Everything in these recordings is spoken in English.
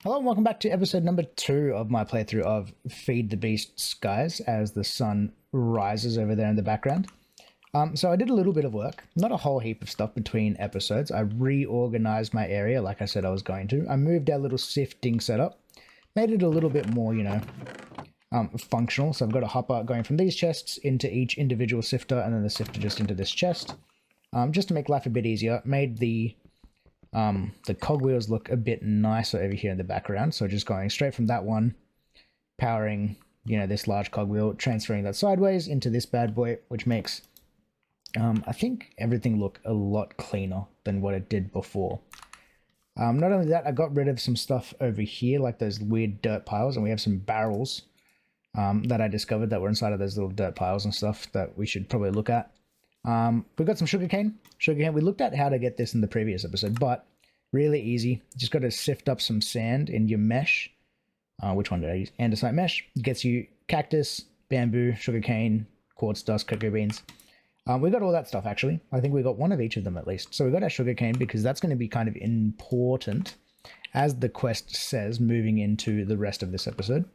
Hello and welcome back to episode number 2 of my playthrough of Feed the Beast Skies as the sun rises over there in the background. So I did a little bit of work, not a whole heap of stuff between episodes. I reorganized my area like I said I was going to. I moved our little sifting setup, made it a little bit more, functional. So I've got a hopper going from these chests into each individual sifter and then the sifter just into this chest. Just to make life a bit easier, made the cogwheels look a bit nicer over here in the background. So just going straight from that one, powering, this large cogwheel, transferring that sideways into this bad boy, which makes, I think everything look a lot cleaner than what it did before. Not only that, I got rid of some stuff over here, like those weird dirt piles, and we have some barrels that I discovered that were inside of those little dirt piles and stuff that we should probably look at. We've got some sugarcane. We looked at how to get this in the previous episode, but really easy. Just got to sift up some sand in your mesh. Which one did I use? Andesite mesh. Gets you cactus, bamboo, sugarcane, quartz dust, cocoa beans. We got all that stuff actually. I think we got one of each of them at least. So we got our sugarcane because that's going to be kind of important, as the quest says, moving into the rest of this episode.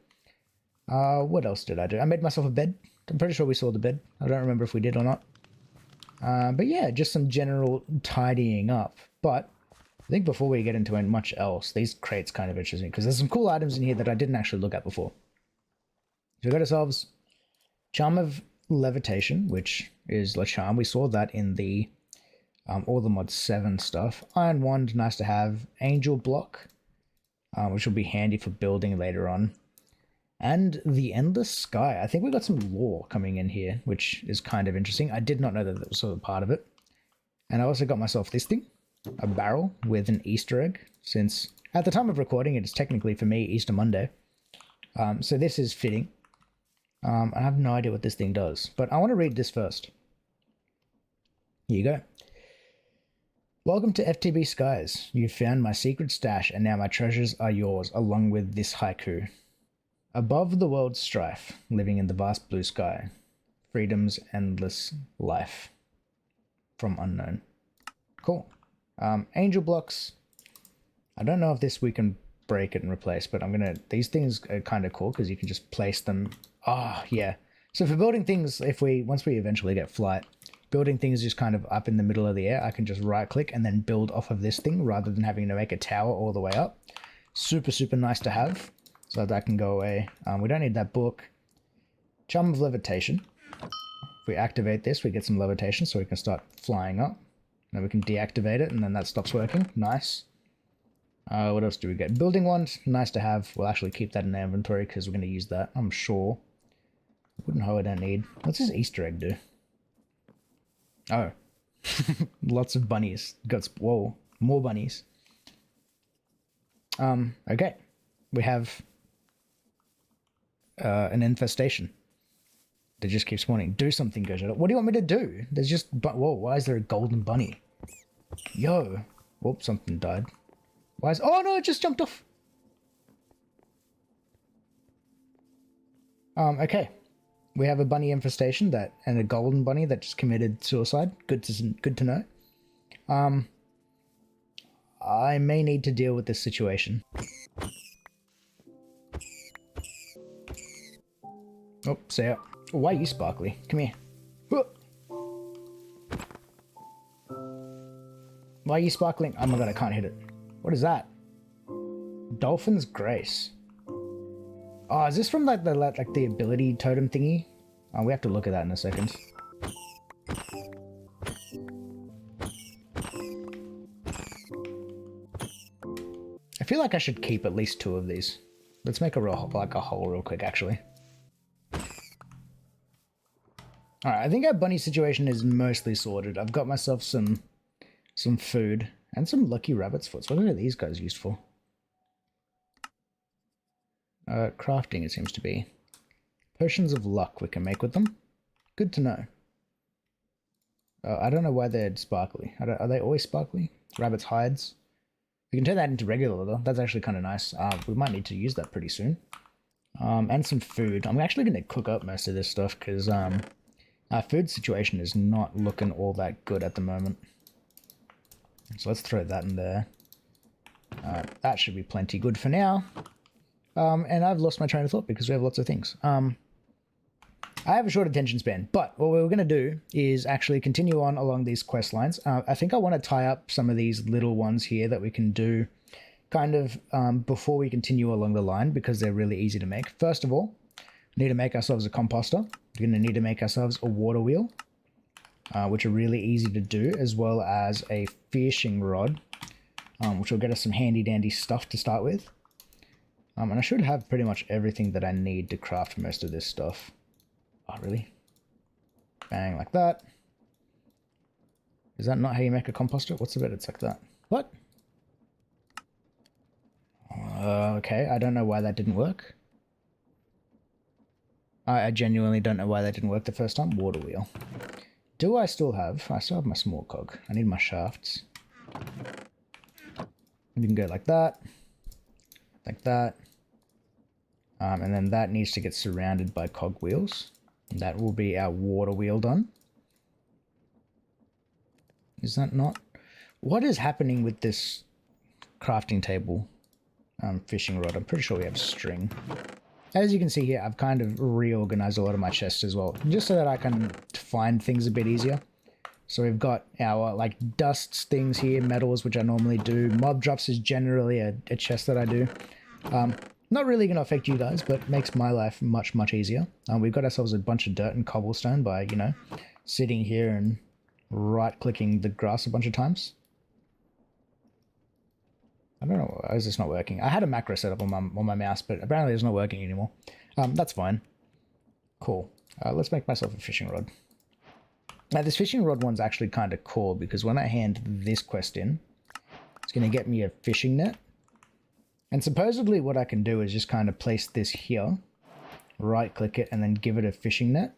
What else did I do? I made myself a bed. I'm pretty sure we saw the bed. I don't remember if we did or not. But yeah, just some general tidying up. But I think before we get into much else, these crates kind of interest me because there's some cool items in here that I didn't actually look at before. So we got ourselves Charm of Levitation, which is a charm. We saw that in the all the mod 7 stuff. Iron Wand, nice to have. Angel Block, which will be handy for building later on. And the Endless Sky. I think we got some lore coming in here, which is kind of interesting. I did not know that was sort of part of it. And I also got myself this thing, a barrel with an Easter egg, since at the time of recording, it is technically for me Easter Monday. So this is fitting. I have no idea what this thing does, but I want to read this first. Here you go. Welcome to FTB Skies. You found my secret stash, and now my treasures are yours, along with this haiku. Above the world's strife, living in the vast blue sky, freedom's endless life. From Unknown. Cool. Angel blocks. I don't know if this we can break it and replace, but these things are kind of cool because you can just place them. Yeah. So for building things, once we eventually get flight, building things just kind of up in the middle of the air, I can just right click and then build off of this thing rather than having to make a tower all the way up. Super, super nice to have. So that can go away. We don't need that book. Charm of Levitation. If we activate this, we get some levitation so we can start flying up. Then we can deactivate it and then that stops working. Nice. What else do we get? Building Wand. Nice to have. We'll actually keep that in our inventory because we're going to use that, I'm sure. Wooden hoe I don't need. What's this Easter egg do? Oh. Lots of bunnies. Whoa. More bunnies. Okay. We have an infestation that just keeps spawning. Do something, Gojira. What do you want me to do? There's just... Whoa, why is there a golden bunny? Yo. Whoop, something died. Why is... Oh, no, it just jumped off. Okay. We have a bunny infestation and a golden bunny that just committed suicide. Good to know. I may need to deal with this situation. Oh, see ya. Why are you sparkly? Come here. Why are you sparkling? Oh my god, I can't hit it. What is that? Dolphin's Grace. Oh, is this from like the ability totem thingy? Oh, we have to look at that in a second. I feel like I should keep at least 2 of these. Let's make a hole real quick, actually. Alright, I think our bunny situation is mostly sorted. I've got myself some food and some lucky rabbit's foots. What are these guys used for? Crafting, it seems to be. Potions of luck we can make with them. Good to know. I don't know why they're sparkly. Are they always sparkly? Rabbit's hides. We can turn that into regular though. That's actually kind of nice. We might need to use that pretty soon. And some food. I'm actually going to cook up most of this stuff because our food situation is not looking all that good at the moment. So let's throw that in there. That should be plenty good for now. And I've lost my train of thought because we have lots of things. I have a short attention span, but what we're going to do is actually continue on along these quest lines. I think I want to tie up some of these little ones here that we can do kind of before we continue along the line because they're really easy to make. First of all, we need to make ourselves a composter. We're going to need to make ourselves a water wheel, which are really easy to do, as well as a fishing rod, which will get us some handy dandy stuff to start with. And I should have pretty much everything that I need to craft most of this stuff. Oh, really? Bang, like that. Is that not how you make a composter? What's the bet it's like that? What? Okay, I don't know why that didn't work. I genuinely don't know why that didn't work the first time. Water wheel. Do I still have... I still have my small cog. I need my shafts. You can go like that. Like that. And then that needs to get surrounded by cog wheels. That will be our water wheel done. Is that not? What is happening with this crafting table fishing rod? I'm pretty sure we have string. As you can see here, I've kind of reorganized a lot of my chests as well, just so that I can find things a bit easier. So we've got our like dusts things here, metals, which I normally do. Mob drops is generally a chest that I do. Not really going to affect you guys, but makes my life much, much easier. We've got ourselves a bunch of dirt and cobblestone by, you know, sitting here and right-clicking the grass a bunch of times. I don't know, why is this not working? I had a macro set up on my mouse, but apparently it's not working anymore. That's fine. Cool. Let's make myself a fishing rod. Now, this fishing rod one's actually kind of cool, because when I hand this quest in, it's going to get me a fishing net. And supposedly what I can do is just kind of place this here, right-click it, and then give it a fishing net.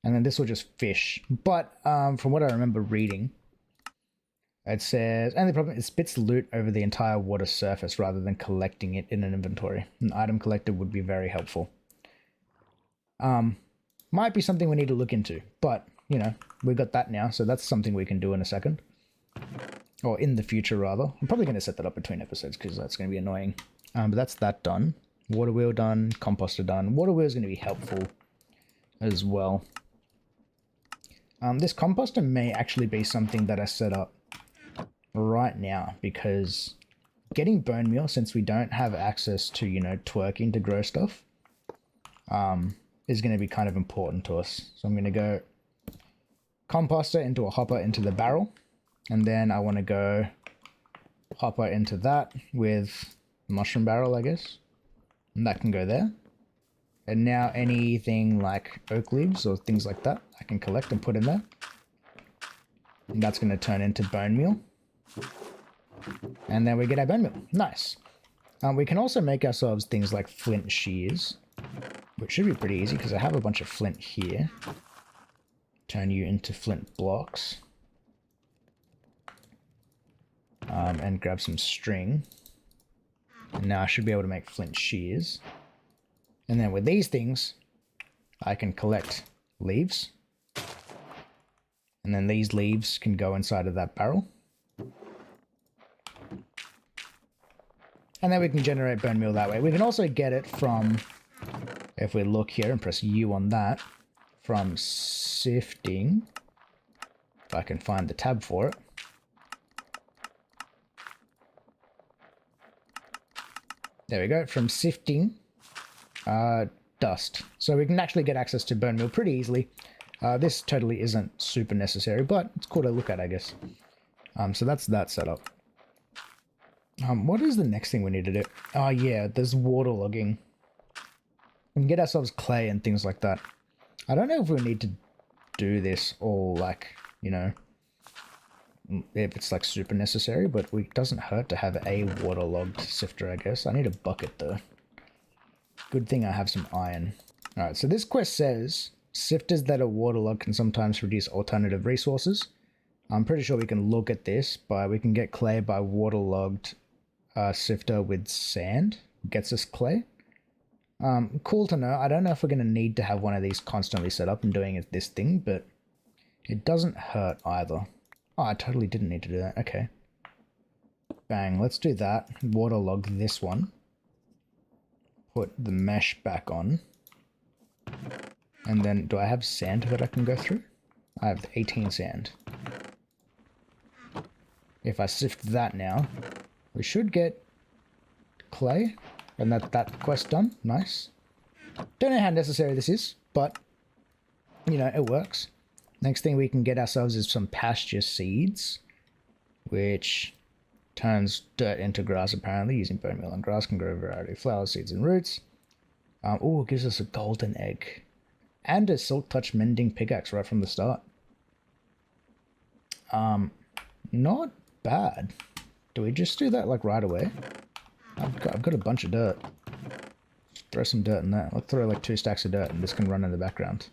And then this will just fish. But from what I remember reading, it says, only problem, it spits loot over the entire water surface rather than collecting it in an inventory. An item collector would be very helpful. Might be something we need to look into, but, you know, we've got that now, so that's something we can do in a second. Or in the future, rather. I'm probably going to set that up between episodes because that's going to be annoying. But that's that done. Water wheel done. Composter done. Water wheel is going to be helpful as well. This composter may actually be something that I set up right now, because getting bone meal, since we don't have access to, you know, twerking to grow stuff, is going to be kind of important to us. So I'm going to go composter into a hopper into the barrel. And then I want to go hopper into that with mushroom barrel, I guess. And that can go there. And now anything like oak leaves or things like that, I can collect and put in there. And that's going to turn into bone meal. And then we get our bone meal. Nice. We can also make ourselves things like flint shears, which should be pretty easy because I have a bunch of flint here. Turn you into flint blocks. And grab some string. And now I should be able to make flint shears. And then with these things, I can collect leaves. And then these leaves can go inside of that barrel. And then we can generate bone meal that way. We can also get it from, if we look here and press U on that, from sifting. If I can find the tab for it. There we go, from sifting dust. So we can actually get access to bone meal pretty easily. This totally isn't super necessary, but it's cool to look at, I guess. So that's that setup. What is the next thing we need to do? Oh yeah, there's waterlogging. We can get ourselves clay and things like that. I don't know if we need to do this all like, you know, if it's like super necessary, but it doesn't hurt to have a waterlogged sifter, I guess. I need a bucket though. Good thing I have some iron. Alright, so this quest says sifters that are waterlogged can sometimes produce alternative resources. I'm pretty sure we can look at this, but we can get clay by waterlogged sifter with sand. Gets us clay. Cool to know. I don't know if we're going to need to have one of these constantly set up and doing this thing, but it doesn't hurt either. Oh, I totally didn't need to do that. Okay. Bang, let's do that. Waterlog this one. Put the mesh back on. And then, do I have sand that I can go through? I have 18 sand. If I sift that now, we should get clay. And that quest done. Nice. Don't know how necessary this is, but, you know, it works. Next thing we can get ourselves is some pasture seeds, which turns dirt into grass apparently. Using bone meal and grass can grow a variety of flowers, seeds, and roots. Oh, it gives us a golden egg. And a silk touch mending pickaxe right from the start. Not bad. Do we just do that like right away? I've got a bunch of dirt. Just throw some dirt in there. Let's throw like 2 stacks of dirt and this can run in the background.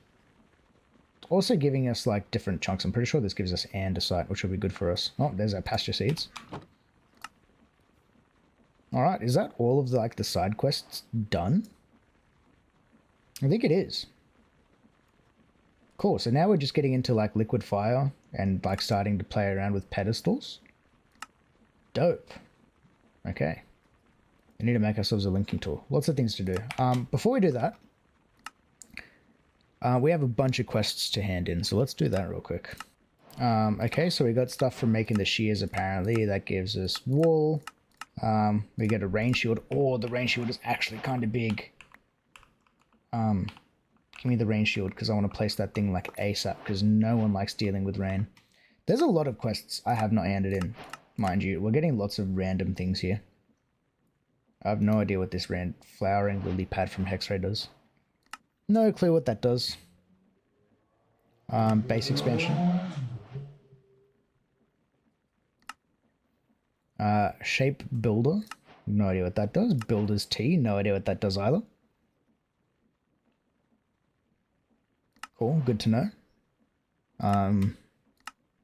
It's also giving us like different chunks. I'm pretty sure this gives us andesite, which will be good for us. Oh, there's our pasture seeds. Alright, is that all of the side quests done? I think it is. Cool, so now we're just getting into like liquid fire and like starting to play around with pedestals. Dope. Okay. We need to make ourselves a linking tool. Lots of things to do. Before we do that, we have a bunch of quests to hand in, so let's do that real quick. Okay, so we got stuff from making the shears apparently. That gives us wool. We get a rain shield. Oh, the rain shield is actually kind of big. Give me the rain shield because I want to place that thing like ASAP because no one likes dealing with rain. There's a lot of quests I have not handed in, mind you. We're getting lots of random things here. I have no idea what this flowering lily pad from Hexray does. No clue what that does. Base expansion. Shape builder. No idea what that does. Builder's tea. No idea what that does either. Cool. Good to know.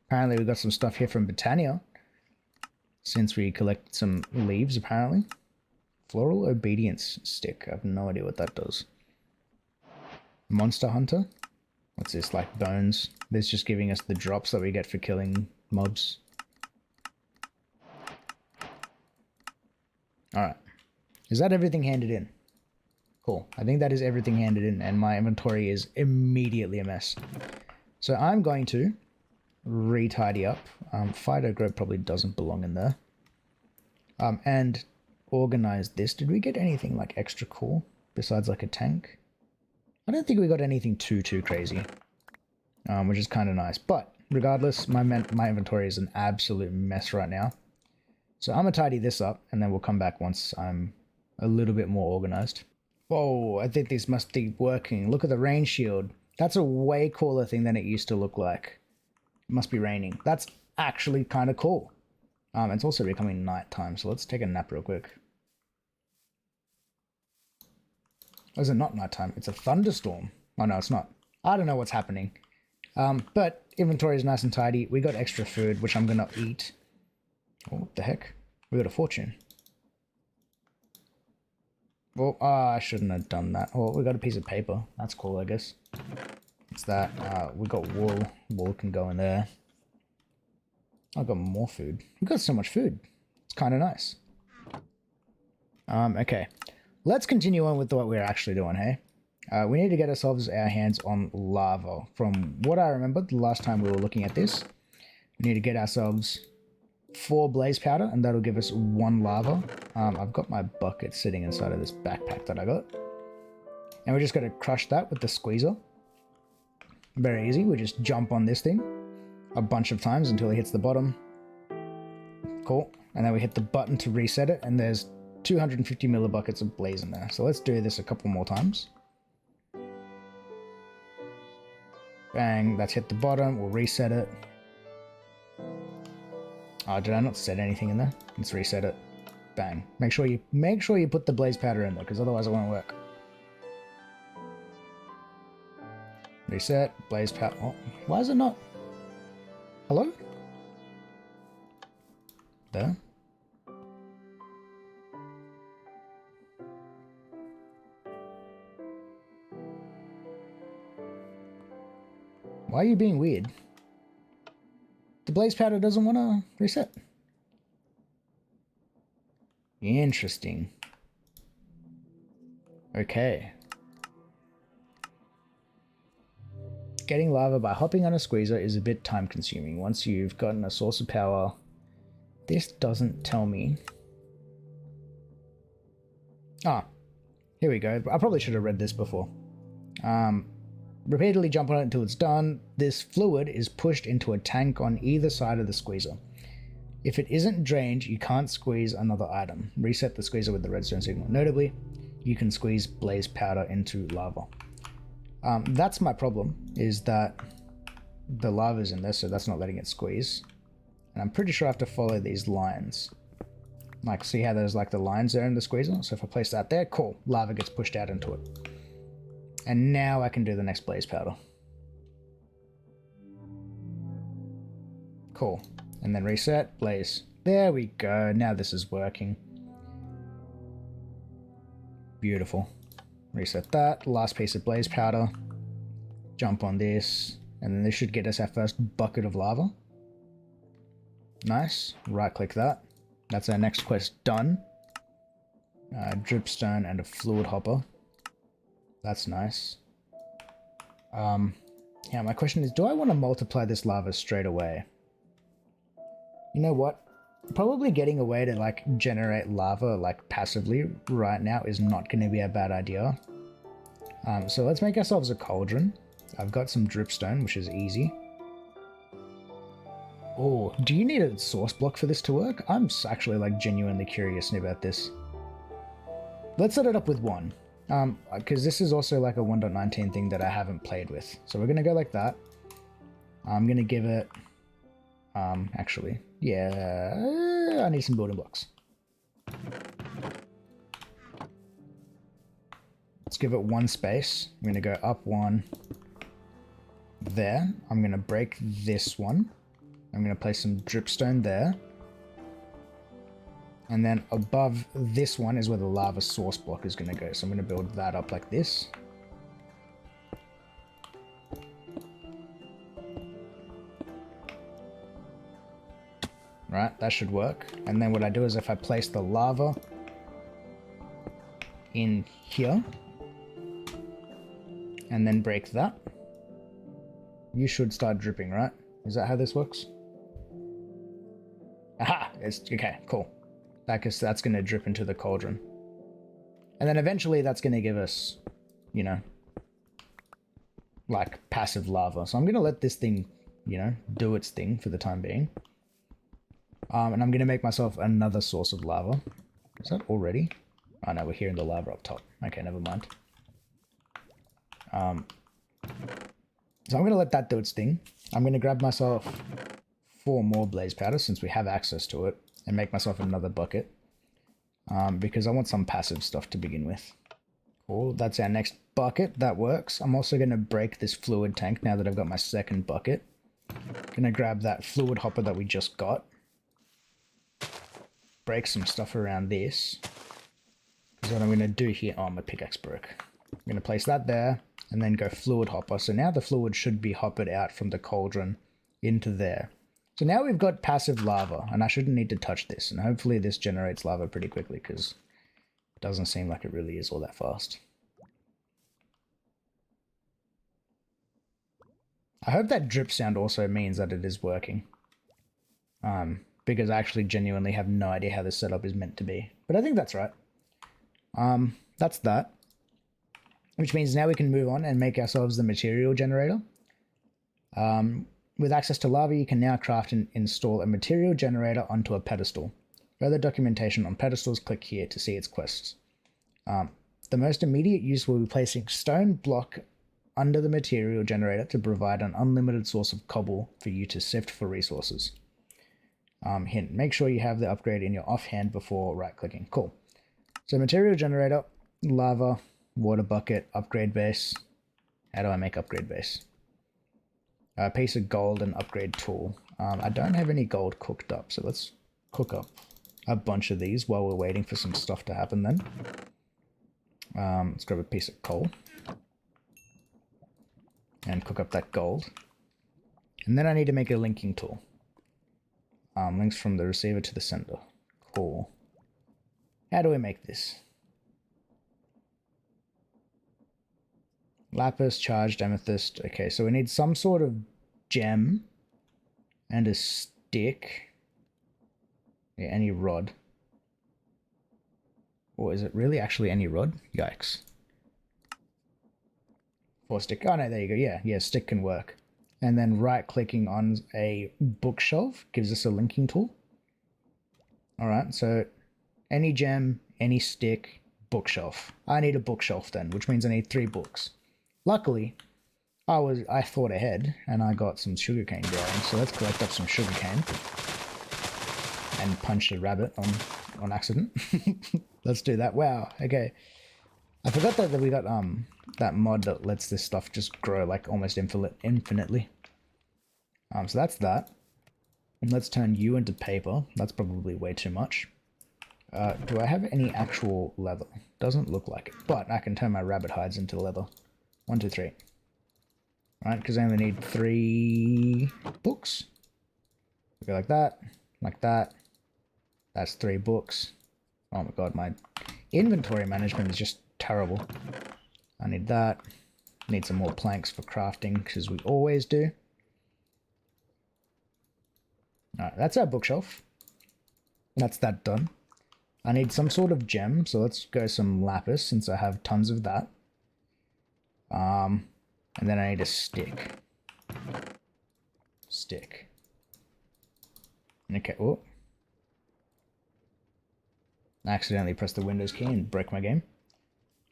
Apparently we got some stuff here from Botania. Since we collect some leaves, apparently. Floral obedience stick. I have no idea what that does. Monster hunter. What's this? Like bones. This just giving us the drops that we get for killing mobs. Alright. Is that everything handed in? Cool. I think that is everything handed in, and my inventory is immediately a mess. So I'm going to re-tidy up. Fido Grove probably doesn't belong in there. And organize this. Did we get anything like extra cool besides like a tank? I don't think we got anything too crazy, which is kind of nice. But regardless, my inventory is an absolute mess right now. So I'm gonna tidy this up, and then we'll come back once I'm a little bit more organized. Whoa, I think this must be working. Look at the rain shield. That's a way cooler thing than it used to look like. It must be raining. That's actually kind of cool. It's also becoming nighttime, so let's take a nap real quick. Or is it not nighttime? It's a thunderstorm. Oh no, it's not. I don't know what's happening. But inventory is nice and tidy. We got extra food, which I'm gonna eat. Oh, what the heck? We got a fortune. Well, I shouldn't have done that. Oh, we got a piece of paper. That's cool, I guess. What's that? We got wool. Wool can go in there. I got more food. We got so much food. It's kind of nice. Okay. Let's continue on with what we're actually doing, hey? We need to get ourselves our hands on lava. From what I remember, the last time we were looking at this, we need to get ourselves 4 blaze powder, and that'll give us 1 lava. I've got my bucket sitting inside of this backpack that I got. And we're just going to crush that with the squeezer. Very easy. We just jump on this thing a bunch of times until it hits the bottom. Cool. And then we hit the button to reset it, and there's 250 millibuckets of blaze in there. So let's do this a couple more times. Bang, that's hit the bottom. We'll reset it. Oh, did I not set anything in there? Let's reset it. Bang. Make sure you put the blaze powder in there, because otherwise it won't work. Reset, blaze powder. Oh, why is it not? Hello? There. Why are you being weird? The blaze powder doesn't want to reset. Interesting. Okay. Getting lava by hopping on a squeezer is a bit time consuming. Once you've gotten a source of power, this doesn't tell me. Ah, here we go. I probably should have read this before. Repeatedly jump on it until it's done. This fluid is pushed into a tank on either side of the squeezer. If it isn't drained, you can't squeeze another item. Reset the squeezer with the redstone signal. Notably, you can squeeze blaze powder into lava. That's my problem, is that the lava's in there, so that's not letting it squeeze. And I'm pretty sure I have to follow these lines. Like, see how there's like the lines there in the squeezer? So if I place that there, cool, lava gets pushed out into it. And now I can do the next blaze powder. Cool. And then reset, blaze. There we go, now this is working. Beautiful. Reset that, last piece of blaze powder. Jump on this, and then this should get us our first bucket of lava. Nice, right click that. That's our next quest done. Dripstone and a fluid hopper. That's nice. Yeah, my question is, do I want to multiply this lava straight away? You know what? Probably getting a way to like generate lava like passively right now is not going to be a bad idea. So let's make ourselves a cauldron. I've got some dripstone, which is easy. Oh, do you need a source block for this to work? I'm actually like genuinely curious about this. Let's set it up with one. Because this is also like a 1.19 thing that I haven't played with. So we're going to go like that. I'm going to give it... actually, yeah, I need some building blocks. Let's give it one space. I'm going to go up one. There. I'm going to break this one. I'm going to place some dripstone there. And then above this one is where the lava source block is going to go. So I'm going to build that up like this. Right, that should work. And then what I do is if I place the lava in here and then break that, you should start dripping, right? Is that how this works? Aha! It's okay, cool. That's going to drip into the cauldron. And then eventually that's going to give us, you know, like passive lava. So I'm going to let this thing, you know, do its thing for the time being. And I'm going to make myself another source of lava. Is that already? Oh no, we're hearing the lava up top. Okay, never mind. So I'm going to let that do its thing. I'm going to grab myself 4 more blaze powder since we have access to it and make myself another bucket. Because I want some passive stuff to begin with. Cool, that's our next bucket. That works. I'm also going to break this fluid tank now that I've got my second bucket. Going to grab that fluid hopper that we just got. Break some stuff around this. Because what I'm going to do here... Oh, my pickaxe broke. I'm going to place that there and then go fluid hopper. So now the fluid should be hoppered out from the cauldron into there. So now we've got passive lava, and I shouldn't need to touch this. And hopefully this generates lava pretty quickly, because it doesn't seem like it really is all that fast. I hope that drip sound also means that it is working. Because I actually genuinely have no idea how this setup is meant to be. But I think that's right. That's that. Which means now we can move on and make ourselves the material generator. With access to lava, you can now craft and install a material generator onto a pedestal. Further documentation on pedestals, click here to see its quests. The most immediate use will be placing stone block under the material generator to provide an unlimited source of cobble for you to sift for resources. Hint, make sure you have the upgrade in your offhand before right-clicking. Cool. So material generator, lava, water bucket, upgrade base. How do I make upgrade base? A piece of gold and upgrade tool. I don't have any gold cooked up, so let's cook up a bunch of these while we're waiting for some stuff to happen then. Let's grab a piece of coal. And cook up that gold. And then I need to make a linking tool. Links from the receiver to the sender. Cool. How do we make this? Lapis, charged amethyst. Okay, so we need some sort of gem and a stick. Yeah, any rod. Or is it really actually any rod? Yikes. 4 stick. Oh no, there you go. Yeah, stick can work. And then right clicking on a bookshelf gives us a linking tool. Alright, so any gem, any stick, bookshelf. I need a bookshelf then, which means I need 3 books. Luckily, I thought ahead and I got some sugarcane growing, so let's collect up some sugarcane. And punch a rabbit on accident. Let's do that. Wow, okay. I forgot that we got that mod that lets this stuff just grow like almost infinitely. So that's that. And let's turn you into paper. That's probably way too much. Do I have any actual leather? Doesn't look like it, but I can turn my rabbit hides into leather. 1, 2, 3. Right, because I only need 3 books. We go like that, like that. That's 3 books. Oh my god, my inventory management is just terrible. I need that. Need some more planks for crafting, because we always do. Alright, that's our bookshelf. That's that done. I need some sort of gem, so let's go some lapis, since I have tons of that. And then I need a stick. Stick. Okay, oh. I accidentally pressed the Windows key and broke my game.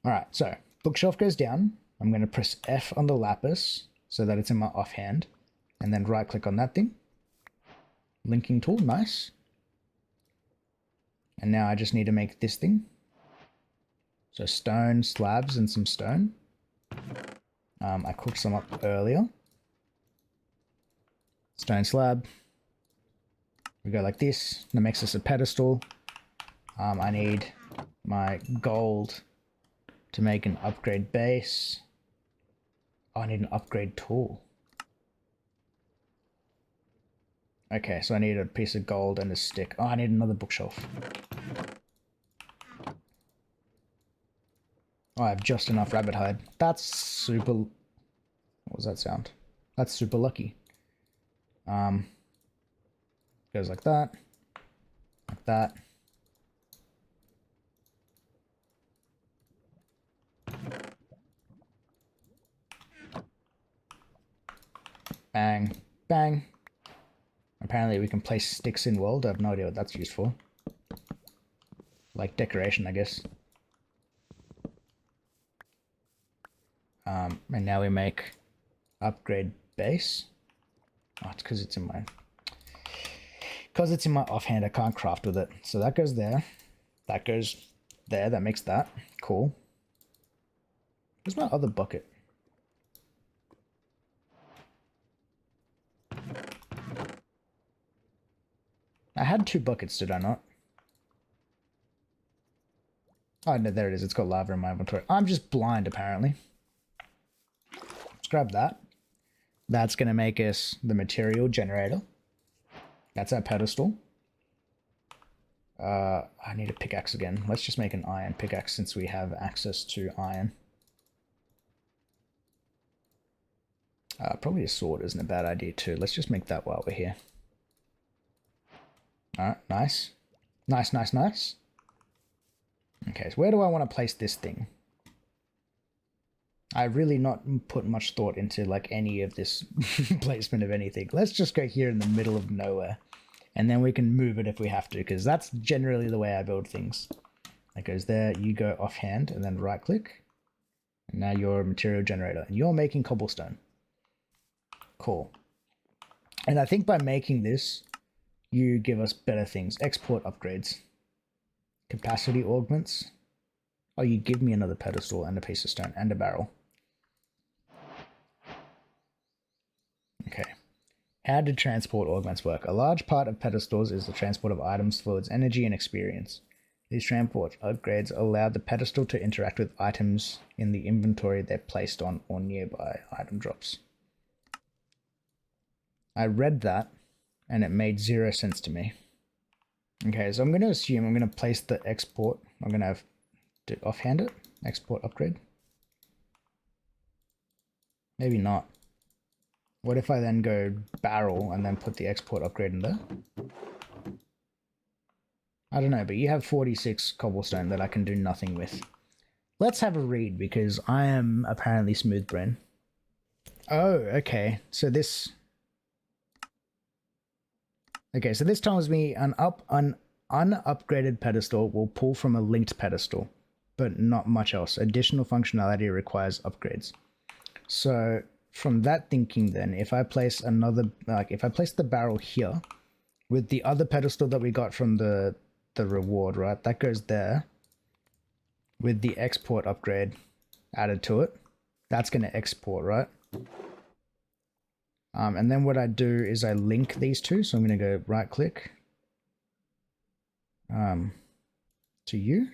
Alright, so bookshelf goes down. I'm going to press F on the lapis so that it's in my offhand. And then right click on that thing. Linking tool, nice. And now I just need to make this thing. So stone, slabs, and some stone. I cooked some up earlier. Stone slab. We go like this. That makes us a pedestal. I need my gold to make an upgrade base. Oh, I need an upgrade tool. Okay, so I need a piece of gold and a stick. Oh, I need another bookshelf. Oh, I have just enough rabbit hide. That's super... What was that sound? That's super lucky. Goes like that. Like that. Bang. Bang. Apparently we can place sticks in world. I have no idea what that's used for. Like decoration, I guess. And now we make upgrade base. Oh, it's because it's in my... Because it's in my offhand, I can't craft with it. So that goes there. That goes there. That makes that. Cool. Where's my other bucket? I had 2 buckets, did I not? Oh, no, there it is. It's got lava in my inventory. I'm just blind, apparently. Let's grab that. That's going to make us the material generator. That's our pedestal. I need a pickaxe again. Let's just make an iron pickaxe since we have access to iron. Probably a sword isn't a bad idea too. Let's just make that while we're here. Alright, nice. Nice, nice, nice. Okay, so where do I want to place this thing? I really not put much thought into like any of this placement of anything. Let's just go here in the middle of nowhere. And then we can move it if we have to, because that's generally the way I build things. That goes there, you go offhand, and then right click. And now you're a material generator, and you're making cobblestone. Cool. And I think by making this, you give us better things. Export upgrades. Capacity augments. Oh, you give me another pedestal and a piece of stone and a barrel. Okay. How do transport augments work? A large part of pedestals is the transport of items, fluids, energy, and experience. These transport upgrades allow the pedestal to interact with items in the inventory they're placed on or nearby item drops. I read that, and it made 0 sense to me. Okay, so I'm going to assume I'm going to place the export. I'm going to have to offhand it. Export upgrade. Maybe not. What if I then go barrel and then put the export upgrade in there? I don't know, but you have 46 cobblestone that I can do nothing with. Let's have a read because I am apparently smooth brain. Oh, okay. So this... Okay, so this tells me an unupgraded pedestal will pull from a linked pedestal, but not much else. Additional functionality requires upgrades. So from that thinking then, if I place another, like if I place the barrel here with the other pedestal that we got from the reward, right? That goes there with the export upgrade added to it. That's going to export, right? And then what I do is I link these two. So I'm going to go right click to you.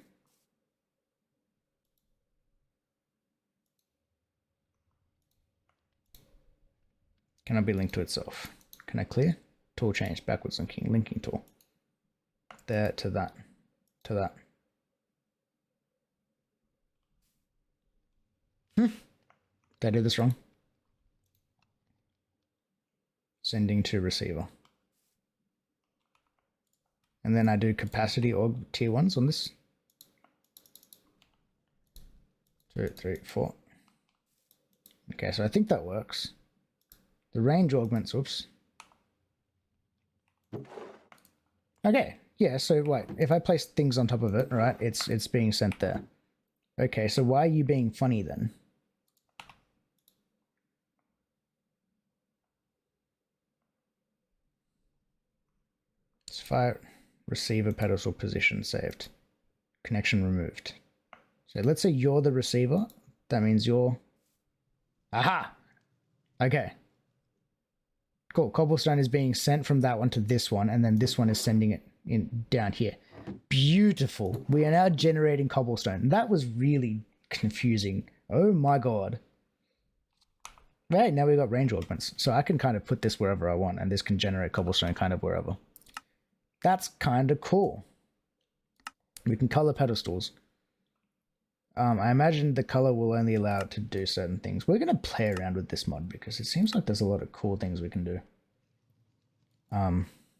Can I be linked to itself? Can I clear? Tool change, backwards linking tool. There to that, to that. Did I do this wrong? Sending to receiver. And then I do capacity org tier 1s on this. 2, 3, 4. Okay, so I think that works. The range augments, oops. Okay, yeah, so wait, if I place things on top of it, right, it's being sent there. Okay, so why are you being funny then? It's fire receiver pedestal position saved. Connection removed. So let's say you're the receiver. That means you're... Aha! Okay. Cool. Cobblestone is being sent from that one to this one, and then this one is sending it in down here. Beautiful. We are now generating cobblestone. That was really confusing. Oh my god. Right, now we've got range augments. So I can kind of put this wherever I want, and this can generate cobblestone kind of wherever. That's kind of cool. We can color pedestals. I imagine the color will only allow it to do certain things. We're going to play around with this mod because it seems like there's a lot of cool things we can do.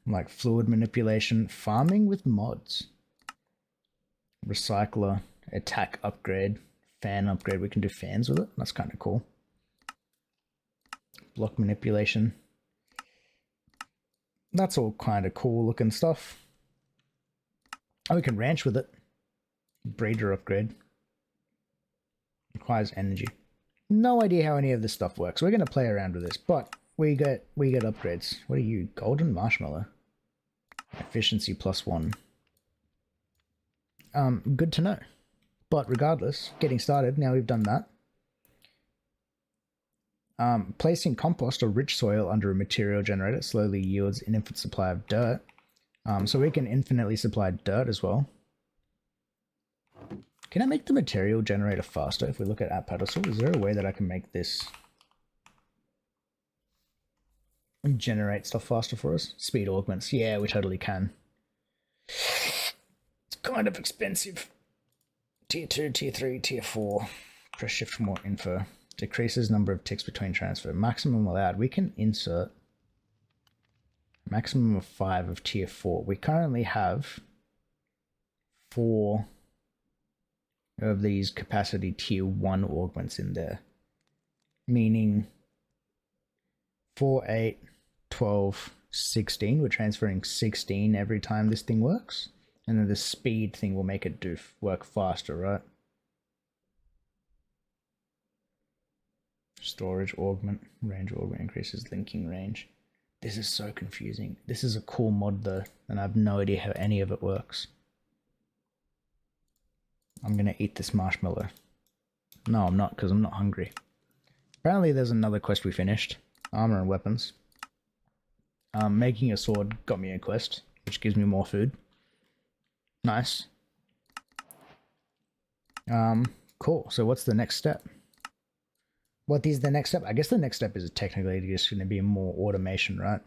Like fluid manipulation, farming with mods. Recycler, attack upgrade, fan upgrade. We can do fans with it. That's kind of cool. Block manipulation. That's all kind of cool looking stuff. Oh, we can ranch with it. Breeder upgrade. Requires energy. No idea how any of this stuff works. We're going to play around with this, but we get upgrades. What are you? Golden marshmallow. Efficiency +1. Good to know. But regardless, getting started. Now we've done that. Placing compost or rich soil under a material generator slowly yields an infinite supply of dirt. So we can infinitely supply dirt as well. Can I make the material generator faster if we look at Pedestal? Is there a way that I can make this generate stuff faster for us? Speed augments. Yeah, we totally can. It's kind of expensive. Tier 2, Tier 3, Tier 4. Press shift for more info. Decreases number of ticks between transfer. Maximum allowed. We can insert maximum of 5 of Tier 4. We currently have 4 of these capacity Tier 1 augments in there. Meaning 4, 8, 12, 16. We're transferring 16 every time this thing works. And then the speed thing will make it work faster, right? Storage augment, range augment increases linking range. This is so confusing. This is a cool mod though, and I have no idea how any of it works. I'm gonna eat this marshmallow. No, I'm not, because I'm not hungry. Apparently there's another quest we finished. Armor and weapons. Making a sword got me a quest, which gives me more food. Nice. Cool. So what's the next step? What is the next step? I guess the next step is technically just going to be more automation, right?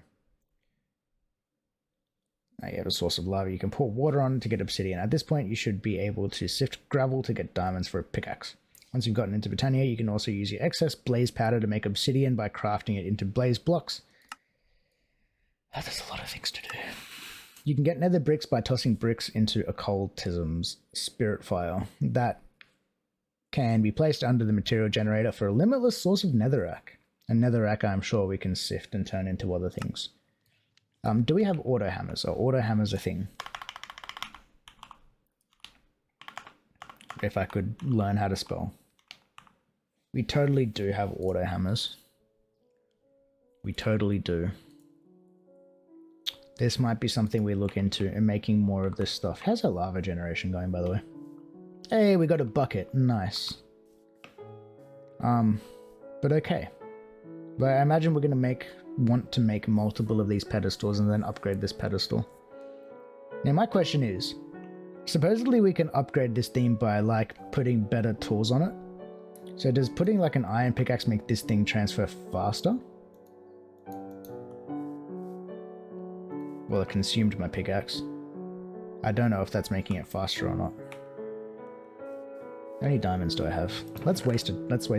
You have a source of lava. You can pour water on to get obsidian. At this point, you should be able to sift gravel to get diamonds for a pickaxe. Once you've gotten into Britannia, you can also use your excess blaze powder to make obsidian by crafting it into blaze blocks. There's a lot of things to do. You can get nether bricks by tossing bricks into occultism's spirit fire. That can be placed under the material generator for a limitless source of netherrack. And netherrack, I'm sure we can sift and turn into other things. Do we have auto hammers? Are auto hammers a thing? If I could learn how to spell. We totally do have auto hammers. We totally do. This might be something we look into in making more of this stuff. How's our lava generation going, by the way? Hey, we got a bucket. Nice. But okay. But I imagine we're going to want to make multiple of these pedestals and then upgrade this pedestal. Now my question is, supposedly we can upgrade this theme by like putting better tools on it. So does putting like an iron pickaxe make this thing transfer faster? Well, it consumed my pickaxe. I don't know if that's making it faster or not. How many diamonds do I have? Let's waste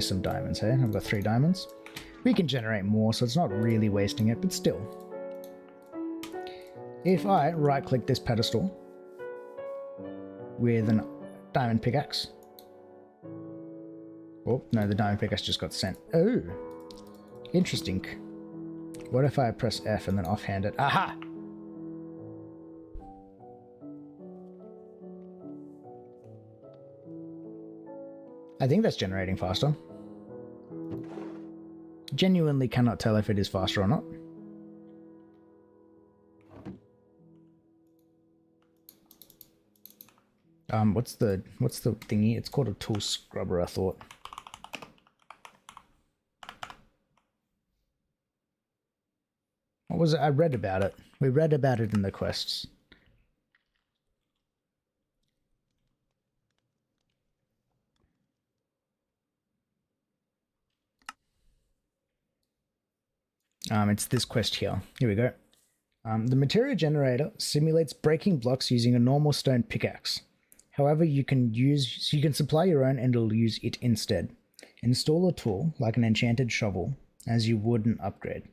some diamonds, hey? I've got 3 diamonds. We can generate more, so it's not really wasting it, but still. If I right-click this pedestal with a diamond pickaxe. Oh, no, the diamond pickaxe just got sent. Oh, interesting. What if I press F and then offhand it? Aha! I think that's generating faster. Genuinely cannot tell if it is faster or not. What's the thingy? It's called a tool scrubber, I thought. What was it? I read about it. We read about it in the quests. It's this quest here. Here we go. The material generator simulates breaking blocks using a normal stone pickaxe. However, you can supply your own and it'll use it instead. Install a tool, like an enchanted shovel, as you would an upgrade,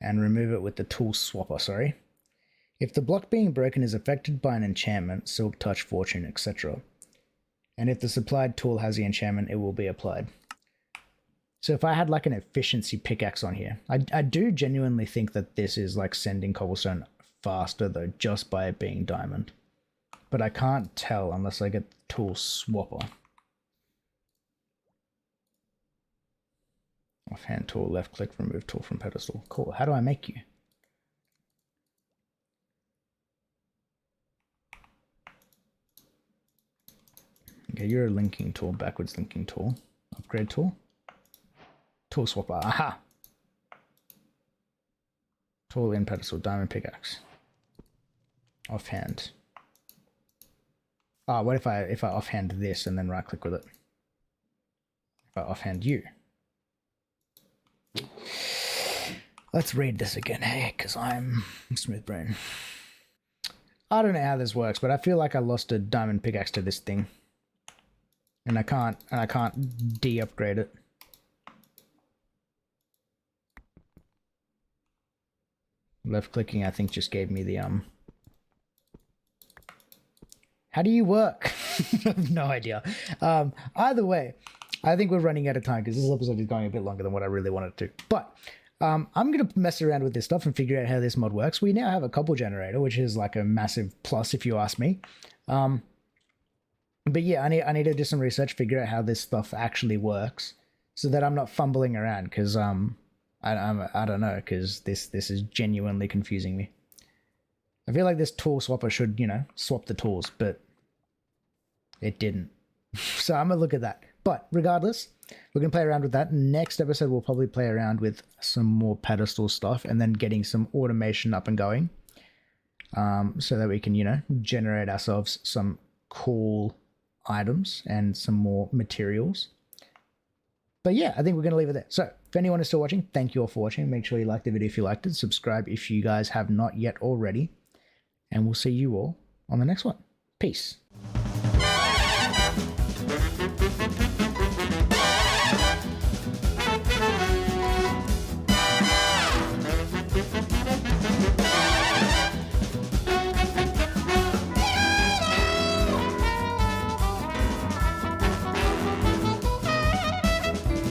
and remove it with the tool swapper, sorry. If the block being broken is affected by an enchantment, silk touch, fortune, etc., and if the supplied tool has the enchantment, it will be applied. So if I had like an efficiency pickaxe on here, I do genuinely think that this is like sending cobblestone faster though, just by it being diamond. But I can't tell unless I get the tool swapper. Offhand tool, left click, remove tool from pedestal. Cool, how do I make you? Okay, you're a linking tool, backwards linking tool, upgrade tool. Tool swapper, aha! Tool in pedestal, diamond pickaxe. Offhand. What if I offhand this and then right click with it? If I offhand you. Let's read this again, hey, because I'm smooth brain. I don't know how this works, but I feel like I lost a diamond pickaxe to this thing. And I can't de-upgrade it. Left clicking, I think, just gave me the How do you work? I have no idea. Either way, I think we're running out of time because this episode is going a bit longer than what I really wanted to. But I'm going to mess around with this stuff and figure out how this mod works. We now have a cobble generator, which is like a massive plus if you ask me. But yeah, I need to do some research, figure out how this stuff actually works so that I'm not fumbling around because I don't know, because this is genuinely confusing me. I feel like this tool swapper should, you know, swap the tools, but it didn't. So I'm going to look at that. But regardless, we're going to play around with that. Next episode, we'll probably play around with some more pedestal stuff and then getting some automation up and going so that we can, you know, generate ourselves some cool items and some more materials. But yeah, I think we're going to leave it there. So if anyone is still watching, thank you all for watching. Make sure you like the video if you liked it. Subscribe if you guys have not yet already. and we'll see you all on the next one. Peace.